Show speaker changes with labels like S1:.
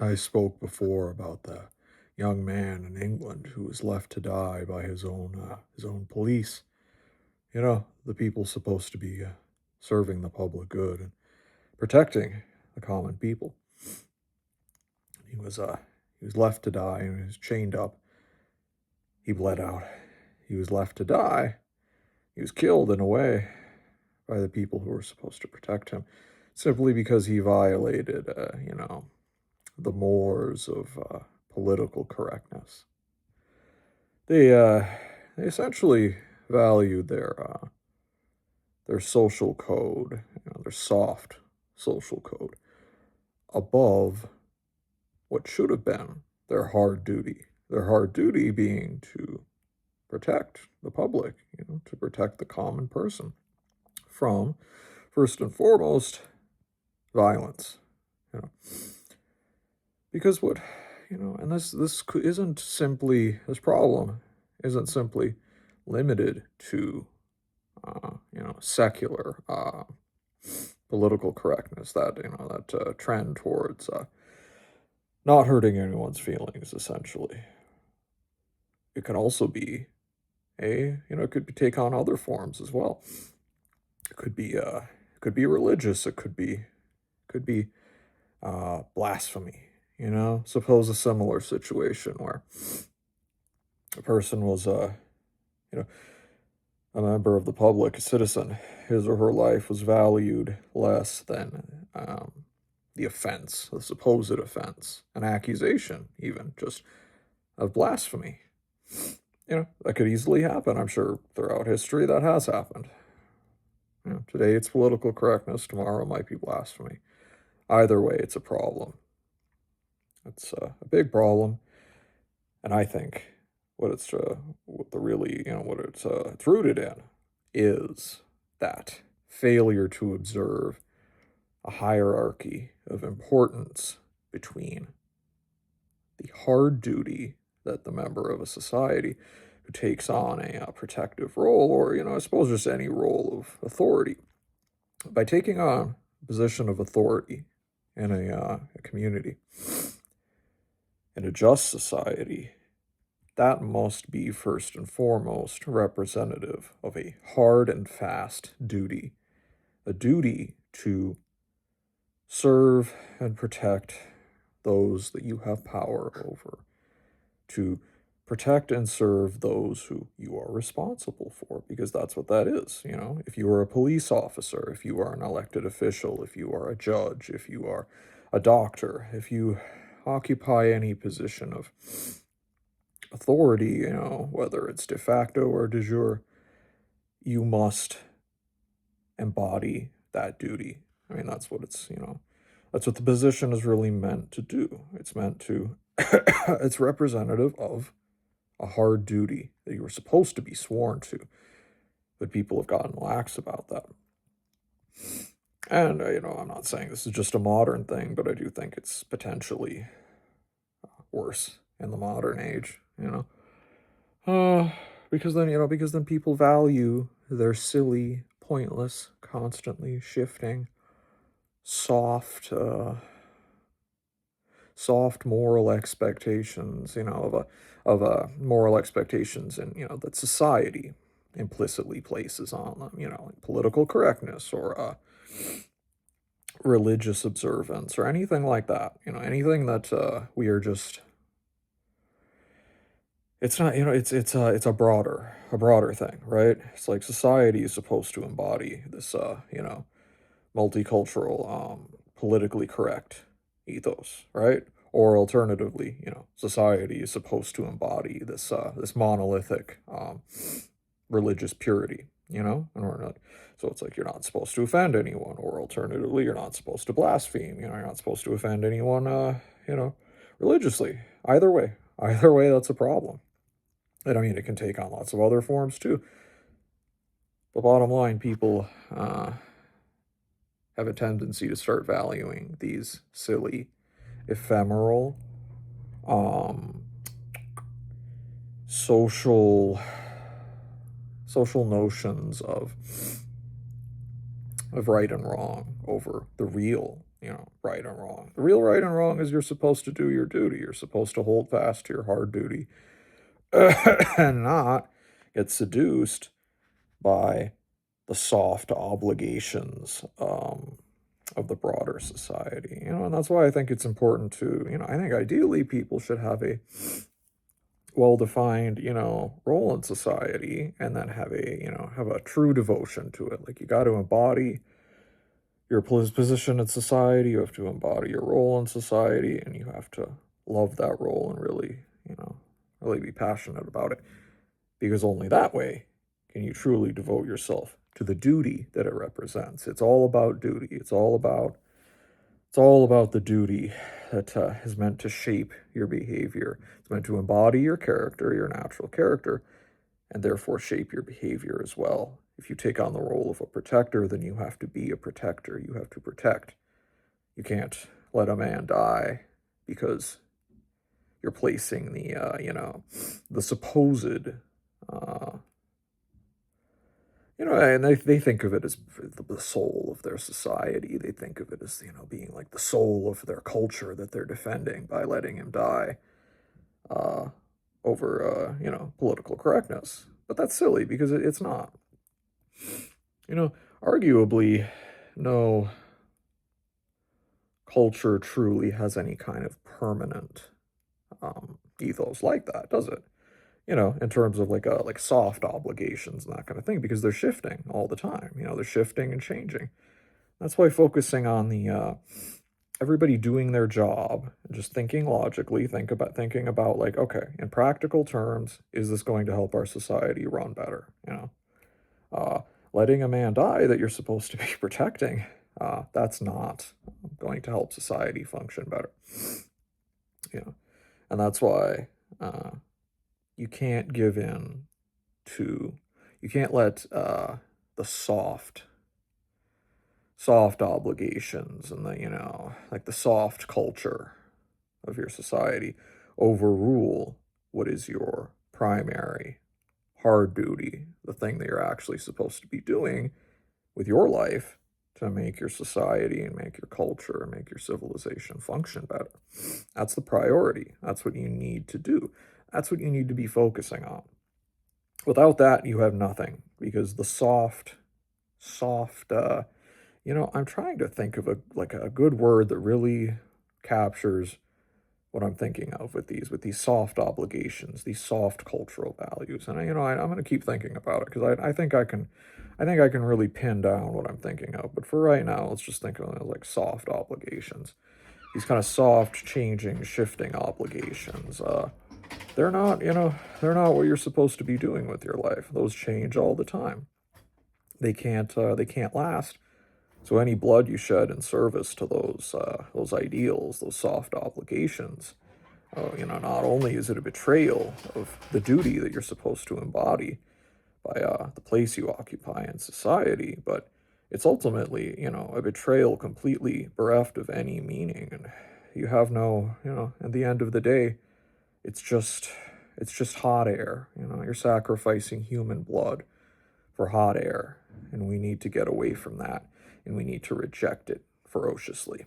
S1: I spoke before about the young man in England who was left to die by his own police. The people supposed to be serving the public good and protecting the common people. He was uh he was left to die and he was chained up. He bled out. He was left to die. He was killed in a way by the people who were supposed to protect him, simply because he violated, the mores of political correctness. They essentially valued their social code, their soft social code, above what should have been their hard duty. Their hard duty being to protect the public, to protect the common person from, first and foremost, violence. You know, because and isn't simply this problem isn't simply limited to secular political correctness, that trend towards not hurting anyone's feelings. Essentially, it can also be it could take on other forms as well. It could be religious. It could be blasphemy. Suppose a similar situation where a person was you know a member of the public, a citizen. His or her life was valued less than the offense, the supposed offense, an accusation, even just of blasphemy. That could easily happen. I'm sure throughout history that has happened. Today it's political correctness, tomorrow it might be blasphemy. Either way, it's a problem. It's a big problem, and I think what it's rooted in is that failure to observe a hierarchy of importance between the hard duty that the member of a society who takes on a protective role, or I suppose just any role of authority, by taking on a position of authority in a community, in a just society, that must be first and foremost representative of a hard and fast duty, a duty to serve and protect those that you have power over, to protect and serve those who you are responsible for, because that's what that is. If you are a police officer, if you are an elected official, if you are a judge, if you are a doctor, if you occupy any position of authority, whether it's de facto or de jure, you must embody that duty. I mean, that's what the position is really meant to do. It's meant to, it's representative of a hard duty that you were supposed to be sworn to, but people have gotten lax about that. And, I'm not saying this is just a modern thing, but I do think it's potentially worse in the modern age, Uh, because then people value their silly, pointless, constantly shifting, soft, soft moral expectations, of moral expectations, and that society implicitly places on them, like political correctness or religious observance or anything like that. Anything that we are just it's not, it's a broader thing, right? It's like society is supposed to embody this, multicultural, politically correct ethos, right? Or alternatively, society is supposed to embody this monolithic, religious purity, and we're not. So it's like you're not supposed to offend anyone, or alternatively, you're not supposed to blaspheme. You're not supposed to offend anyone, religiously. Either way, that's a problem. And I mean, it can take on lots of other forms too. But bottom line, people have a tendency to start valuing these silly, ephemeral, um, social social notions of right and wrong over the real right and wrong. The real right and wrong is you're supposed to do your duty. You're supposed to hold fast to your hard duty and not get seduced by the soft obligations of the broader society. And that's why I think it's important to, I think ideally people should have a well-defined, role in society, and then have a true devotion to it. Like, you got to embody your position in society, you have to embody your role in society, and you have to love that role and really, really be passionate about it. Because only that way can you truly devote yourself to the duty that it represents. It's all about duty. It's all about the duty that is meant to shape your behavior. It's meant to embody your character, your natural character, and therefore shape your behavior as well. If you take on the role of a protector, then you have to be a protector. You have to protect. You can't let a man die because you're placing the supposed, and they think of it as the soul of their society. They think of it as, being like the soul of their culture that they're defending by letting him die uh, over, political correctness. But that's silly because it's not. Arguably, no culture truly has any kind of permanent ethos like that, does it? In terms of like soft obligations and that kind of thing, because they're shifting all the time. They're shifting and changing. That's why focusing on the everybody doing their job and just thinking logically, thinking about like, okay, in practical terms, is this going to help our society run better? Uh, letting a man die that you're supposed to be protecting, that's not going to help society function better. And that's why you can't give in to, you can't let the soft obligations and like the soft culture of your society overrule what is your primary hard duty, the thing that you're actually supposed to be doing with your life to make your society and make your culture and make your civilization function better. That's the priority. That's what you need to do. That's what you need to be focusing on. Without that, you have nothing, because the soft, I'm trying to think of a good word that really captures what I'm thinking of with these soft obligations, these soft cultural values. And I'm going to keep thinking about it, because I think I can really pin down what I'm thinking of. But for right now, let's just think of them as like soft obligations. These kind of soft, changing, shifting obligations. They're not what you're supposed to be doing with your life. Those change all the time. They can't last. So any blood you shed in service to those ideals, those soft obligations, not only is it a betrayal of the duty that you're supposed to embody by the place you occupy in society, but it's ultimately, a betrayal completely bereft of any meaning, and you have no, at the end of the day, it's just hot air. You're sacrificing human blood for hot air, and we need to get away from that, and we need to reject it ferociously.